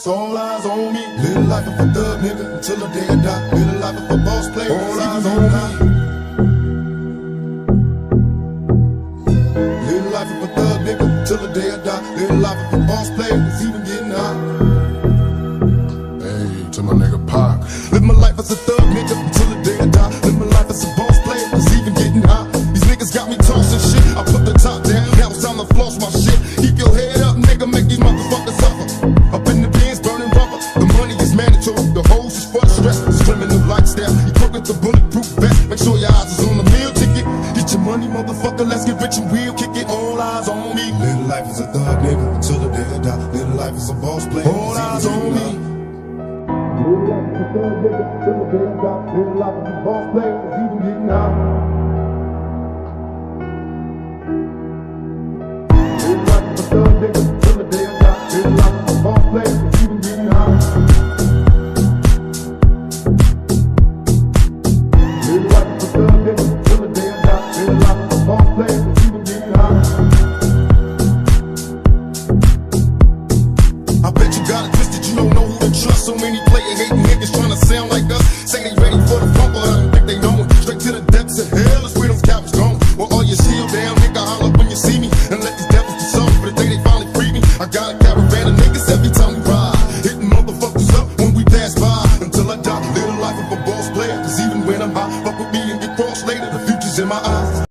All eyes on me. Live life of a thug nigga until the day I die. Live life of a boss player. All eyes on me. Live life of a thug nigga till the day I die. Live life of a boss player, it's even getting hot. Hey, to my nigga Pac. Live my life as a thug nigga till the day I die. Live my life as a boss player, it's even getting hot. These niggas got me tossing shit. I put the top down, now it's time to floss my shit. Keep your head up, nigga, make these motherfuckers suffer. Up in the bins, burning rubber. The money is mandatory, the hoes is for the stress. It's criminal lifestyle, you cook with the bulletproof vest. Make sure your eyes is on the meal ticket. Get your money, motherfucker, let's get rich and real. Kick it, all eyes on me. Little life is a thug nigga until the day I die. Little life is a boss player, all eyes on me. Little life is a thug nigga until the day I die. Little life is a boss player, it's even getting hot. Little life is a thug nigga until the day I die. Little life is a boss player, it's even getting hot. Little life is a thug nigga until the day I die. Little life is a boss player, it's even getting hot. I bet you got it twisted, you don't know who to trust. So many player hating niggas trying to sound like us. Say they ready for the funk, but I don't think they know it. Straight to the depths of hell is where them cowards gone. Well, all your shield down, nigga, holler when you see me. And let these devils be sorry for the day they finally free me. I got a caravan of niggas every time we